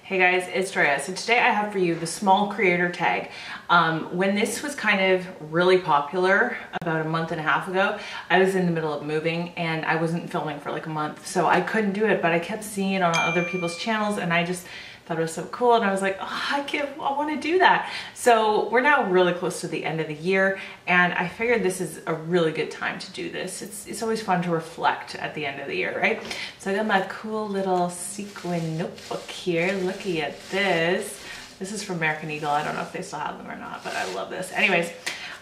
Hey guys, it's Rae. So today I have for you the small creator tag. When this was kind of really popular about a month and a half ago, I was in the middle of moving and I wasn't filming for like a month, so I couldn't do it, but I kept seeing it on other people's channels and I just thought it was so cool and I was like, oh, I want to do that. So we're now really close to the end of the year and I figured this is a really good time to do this. It's always fun to reflect at the end of the year, right? So I got my cool little sequin notebook here. Looky at this. This is from American Eagle. I don't know if they still have them or not, but I love this. Anyways,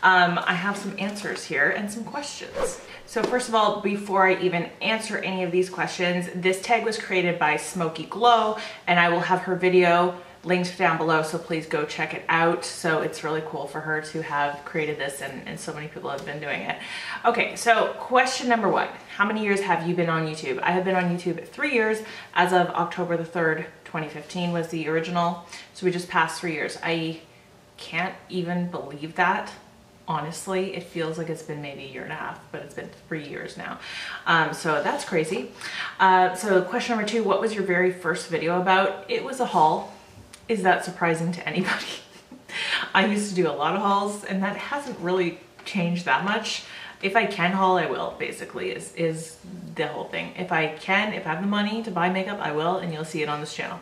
I have some answers here and some questions. So first of all, before I even answer any of these questions, this tag was created by Smoky Glow and I will have her video linked down below, so please go check it out. So it's really cool for her to have created this and so many people have been doing it. Okay, so question number one, how many years have you been on YouTube? I have been on YouTube 3 years. As of October the 3rd, 2015 was the original. So we just passed 3 years. I can't even believe that. Honestly, it feels like it's been maybe a year and a half, but it's been 3 years now. So that's crazy. So question number two, what was your very first video about? It was a haul. Is that surprising to anybody? I used to do a lot of hauls and that hasn't really changed that much. If I can haul, I will, basically, is the whole thing. If I can, if I have the money to buy makeup, I will, and you'll see it on this channel.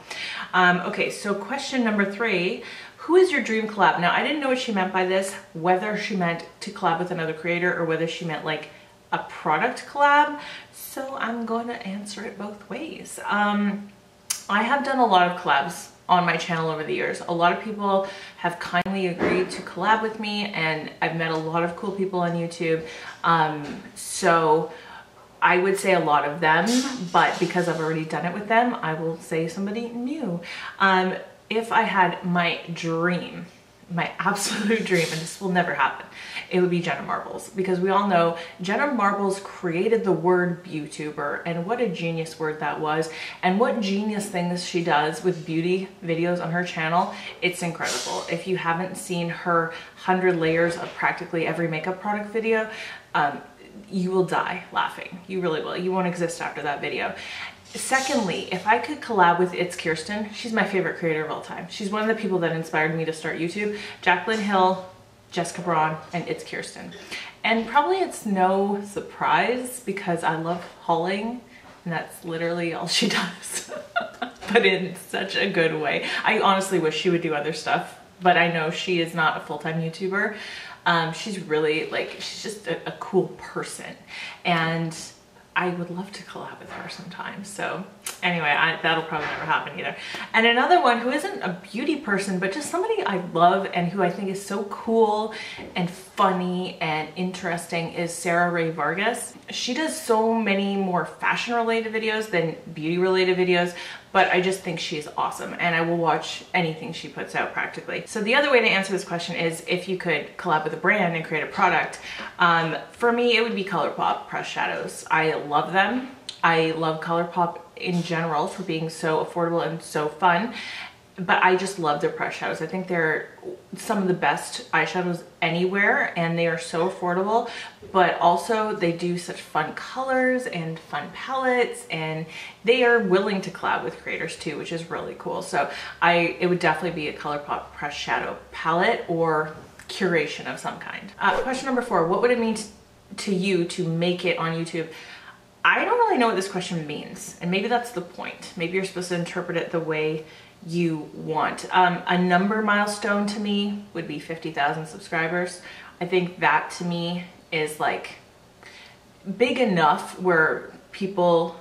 Okay, so question number three, who is your dream collab? Now, I didn't know what she meant by this, whether she meant to collab with another creator or whether she meant like a product collab. So I'm going to answer it both ways. I have done a lot of collabs on my channel over the years. A lot of people have kindly agreed to collab with me and I've met a lot of cool people on YouTube. So I would say a lot of them, but because I've already done it with them, I will say somebody new. If I had my dream, my absolute dream, and this will never happen, it would be JennaMarbles, because we all know JennaMarbles created the word YouTuber, and what a genius word that was, and what genius things she does with beauty videos on her channel. It's incredible. If you haven't seen her 100 layers of practically every makeup product video, you will die laughing. You really will. You won't exist after that video. Secondly, if I could collab with ItsKeerstin, she's my favorite creator of all time. She's one of the people that inspired me to start YouTube. Jaclyn Hill, Braun, and ItsKeerstin. And probably it's no surprise because I love hauling and that's literally all she does, but in such a good way. I honestly wish she would do other stuff, but I know she is not a full-time YouTuber. She's really like, she's just a cool person and I would love to collab with her sometime. So anyway, that'll probably never happen either. And another one who isn't a beauty person, but just somebody I love and who I think is so cool and funny and interesting is Rae Vargas. She does so many more fashion related videos than beauty related videos, but I just think she's awesome and I will watch anything she puts out practically. So the other way to answer this question is if you could collab with a brand and create a product. For me, it would be ColourPop pressed shadows. I love them. I love ColourPop in general for being so affordable and so fun, but I just love their pressed shadows. I think they're some of the best eyeshadows anywhere and they are so affordable, but also they do such fun colors and fun palettes and they are willing to collab with creators too, which is really cool. So it would definitely be a ColourPop pressed shadow palette or curation of some kind. Question number four, what would it mean to you to make it on YouTube? I don't really know what this question means, and maybe that's the point. Maybe you're supposed to interpret it the way you want. A number milestone to me would be 50,000 subscribers. I think that to me is like big enough where people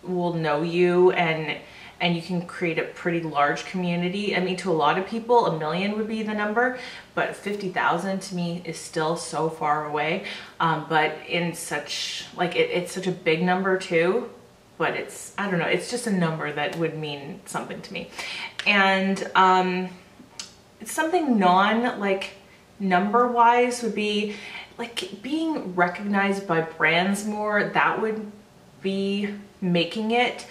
will know you and you can create a pretty large community. I mean, to a lot of people, 1 million would be the number, but 50,000 to me is still so far away. But in such, like, it's such a big number too, but it's, I don't know, it's just a number that would mean something to me. And it's something like number wise would be like being recognized by brands more. That would be making it.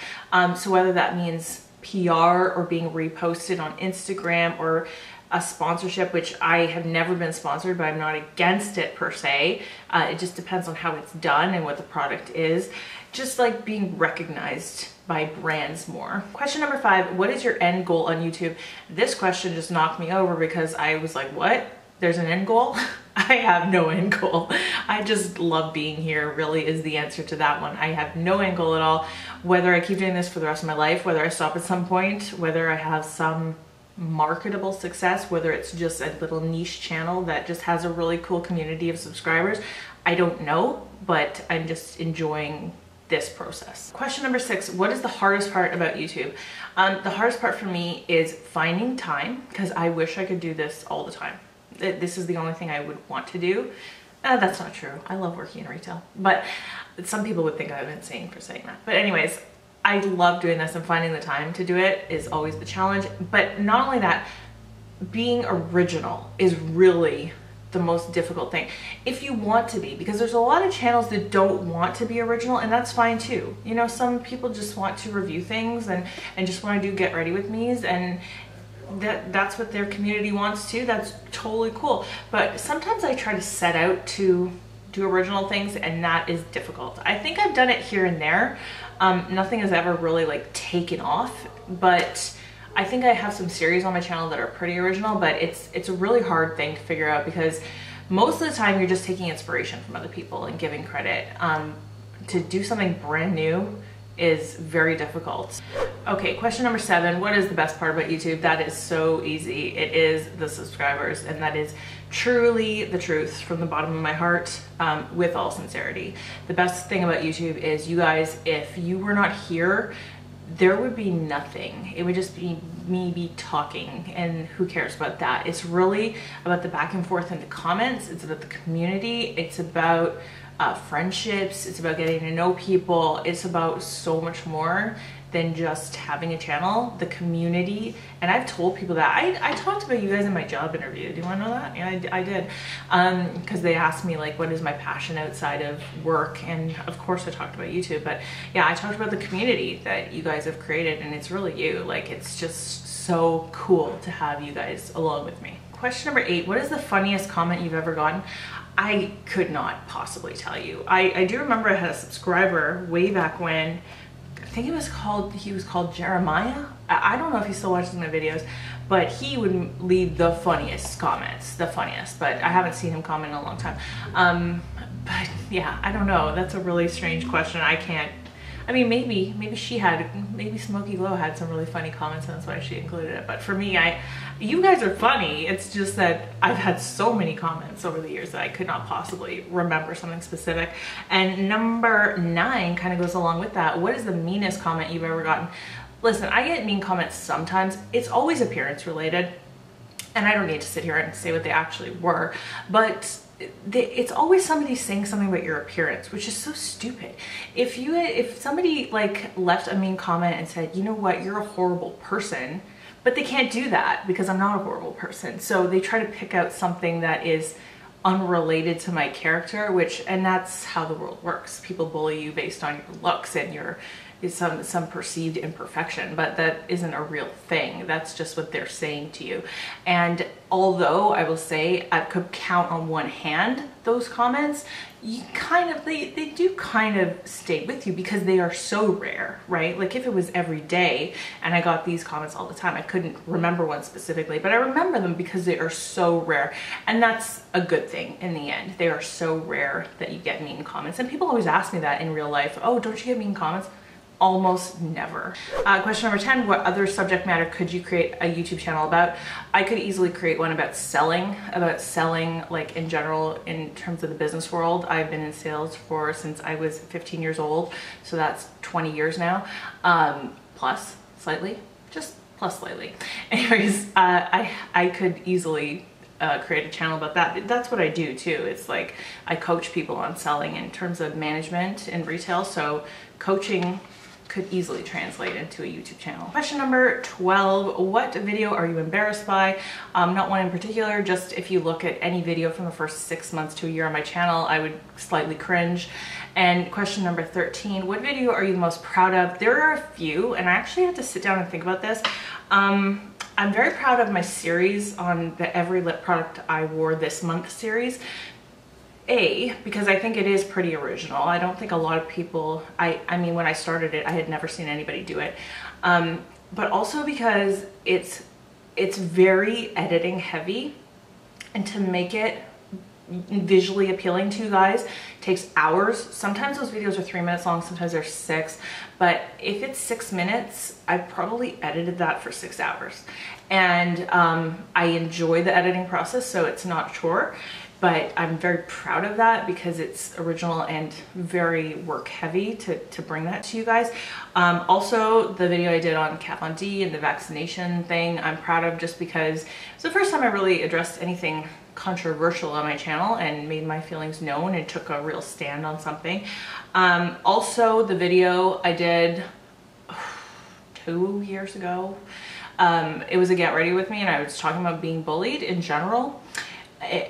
So whether that means PR or being reposted on Instagram or a sponsorship, which I have never been sponsored, but I'm not against it per se. It just depends on how it's done and what the product is. Just like being recognized by brands more. Question number 5, what is your end goal on YouTube? This question just knocked me over because I was like, what? There's an end goal? I have no end goal. I just love being here, really is the answer to that one. I have no end goal at all. Whether I keep doing this for the rest of my life, whether I stop at some point, whether I have some marketable success, whether it's just a little niche channel that just has a really cool community of subscribers, I don't know, but I'm just enjoying this process. Question number 6, what is the hardest part about YouTube? The hardest part for me is finding time, because I wish I could do this all the time. This is the only thing I would want to do. That's not true. I love working in retail, but some people would think I'm insane for saying that. But anyways, I love doing this, and finding the time to do it is always the challenge. But not only that, being original is really the most difficult thing. If you want to be, because there's a lot of channels that don't want to be original, and that's fine too. You know, some people just want to review things and just want to do get ready with me's, and that's what their community wants too. That's totally cool. But sometimes I try to set out to do original things, and that is difficult. I think I've done it here and there. Nothing has ever really like taken off, but I think I have some series on my channel that are pretty original, but it's a really hard thing to figure out, because most of the time you're just taking inspiration from other people and giving credit. To do something brand new is very difficult. Okay, question number 7, what is the best part about YouTube? That is so easy. It is the subscribers, and that is truly the truth from the bottom of my heart, with all sincerity. The best thing about YouTube is, you guys, if you were not here, there would be nothing. It would just be me talking, and who cares about that? It's really about the back and forth in the comments. It's about the community. It's about friendships. It's about getting to know people. It's about so much more than just having a channel, the community. And I've told people that. I talked about you guys in my job interview. Do you want to know that? Yeah, I did. Because they asked me, like, what is my passion outside of work? And of course I talked about YouTube, but yeah, I talked about the community that you guys have created, and it's really you. Like, it's just so cool to have you guys along with me. Question number 8, what is the funniest comment you've ever gotten? I could not possibly tell you. I do remember I had a subscriber way back when, I think he was called Jeremiah. I don't know if he still watches my videos, but he would leave the funniest comments, the funniest, but I haven't seen him comment in a long time. But yeah, I don't know. That's a really strange question. I mean, maybe Smokey Glow had some really funny comments, and that's why she included it. But for me, you guys are funny. It's just that I've had so many comments over the years that I could not possibly remember something specific. And number 9 kind of goes along with that. What is the meanest comment you've ever gotten? Listen, I get mean comments sometimes. It's always appearance related, and I don't need to sit here and say what they actually were, but it's always somebody saying something about your appearance, which is so stupid. If somebody like left a mean comment and said, you know what, you're a horrible person, but they can't do that because I'm not a horrible person. So they try to pick out something that is unrelated to my character, and that's how the world works. People bully you based on your looks and some perceived imperfection, but that isn't a real thing. That's just what they're saying to you. And although I will say I could count on one hand those comments, they do kind of stay with you because they are so rare, right? Like if it was every day and I got these comments all the time, I couldn't remember one specifically, but I remember them because they are so rare. And that's a good thing in the end. They are so rare that you get mean comments. And people always ask me that in real life. Oh, don't you get mean comments? Almost never. Question number 10, what other subject matter could you create a YouTube channel about? I could easily create one about selling like in general in terms of the business world. I've been in sales since I was 15 years old, so that's 20 years now, plus slightly, just plus slightly. Anyways, I could easily create a channel about that. That's what I do too. It's like I coach people on selling in terms of management and retail, so coaching could easily translate into a YouTube channel. Question number 12, what video are you embarrassed by? Not one in particular, just if you look at any video from the first 6 months to a year on my channel, I would slightly cringe. And question number 13, what video are you the most proud of? There are a few, and I actually had to sit down and think about this. I'm very proud of my series on the Every Lip Product I Wore This Month series. Because I think it is pretty original. I don't think a lot of people, I mean, when I started it, I had never seen anybody do it. But also because it's very editing heavy, and to make it visually appealing to you guys takes hours. Sometimes those videos are 3 minutes long, sometimes they're 6, but if it's 6 minutes, I probably edited that for 6 hours. And I enjoy the editing process, so it's not a chore, but I'm very proud of that because it's original and very work heavy to bring that to you guys. Also, the video I did on Kat Von D and the vaccination thing, I'm proud of just because it's the first time I really addressed anything controversial on my channel and made my feelings known and took a real stand on something. Also, the video I did 2 years ago, it was a get ready with me, and I was talking about being bullied in general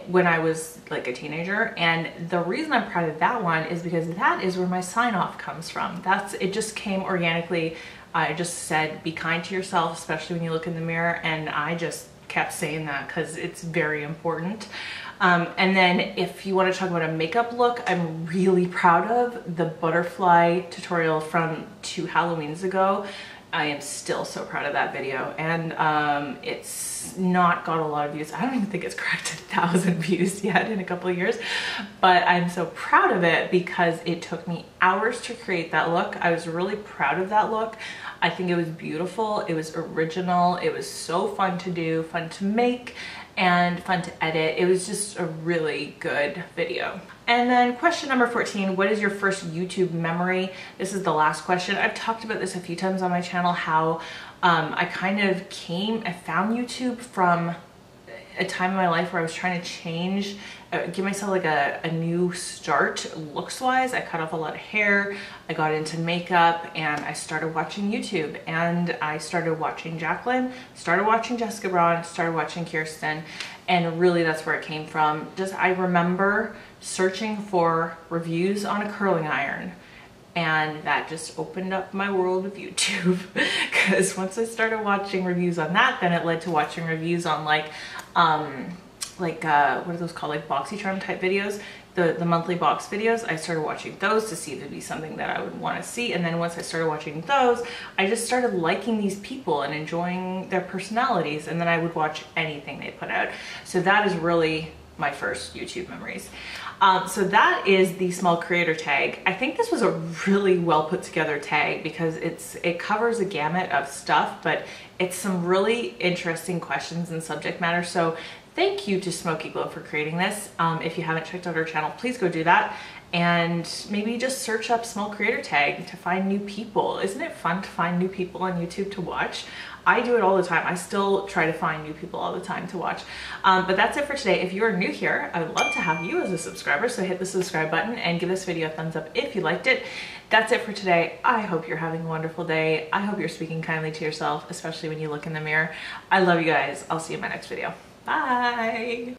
when I was like a teenager. And the reason I'm proud of that one is because that is where my sign off comes from. It just came organically. I just said, be kind to yourself, especially when you look in the mirror, and I just kept saying that because it's very important. And then if you want to talk about a makeup look, I'm really proud of the butterfly tutorial from 2 Halloweens ago. I am still so proud of that video, and it's not got a lot of views. I don't even think it's cracked 1,000 views yet in a couple of years, but I'm so proud of it because it took me hours to create that look. I was really proud of that look. I think it was beautiful, it was original, it was so fun to do, fun to make, and fun to edit. It was just a really good video. And then question number 14, what is your first YouTube memory? This is the last question. I've talked about this a few times on my channel, how I kind of found YouTube from a time in my life where I was trying to change, give myself like a new start looks wise. I cut off a lot of hair, I got into makeup, and I started watching YouTube, and I started watching Jaclyn, started watching Jessica Braun, started watching Kierstin, and really that's where it came from. I remember searching for reviews on a curling iron, and that just opened up my world of YouTube because once I started watching reviews on that, then it led to watching reviews on like what are those called, like BoxyCharm type videos, the monthly box videos. I started watching those to see if it'd be something that I would want to see, and then once I started watching those, I just started liking these people and enjoying their personalities, and then I would watch anything they put out. So that is really my first YouTube memories. So that is the small creator tag. I think this was a really well put together tag because it covers a gamut of stuff, but it's some really interesting questions and subject matter. So thank you to Smoky Glow for creating this. If you haven't checked out her channel, please go do that. And maybe just search up small creator tag to find new people. Isn't it fun to find new people on YouTube to watch? I do it all the time. I still try to find new people all the time to watch. But that's it for today. If you are new here, I would love to have you as a subscriber. So hit the subscribe button and give this video a thumbs up if you liked it. That's it for today. I hope you're having a wonderful day. I hope you're speaking kindly to yourself, especially when you look in the mirror. I love you guys. I'll see you in my next video. Bye.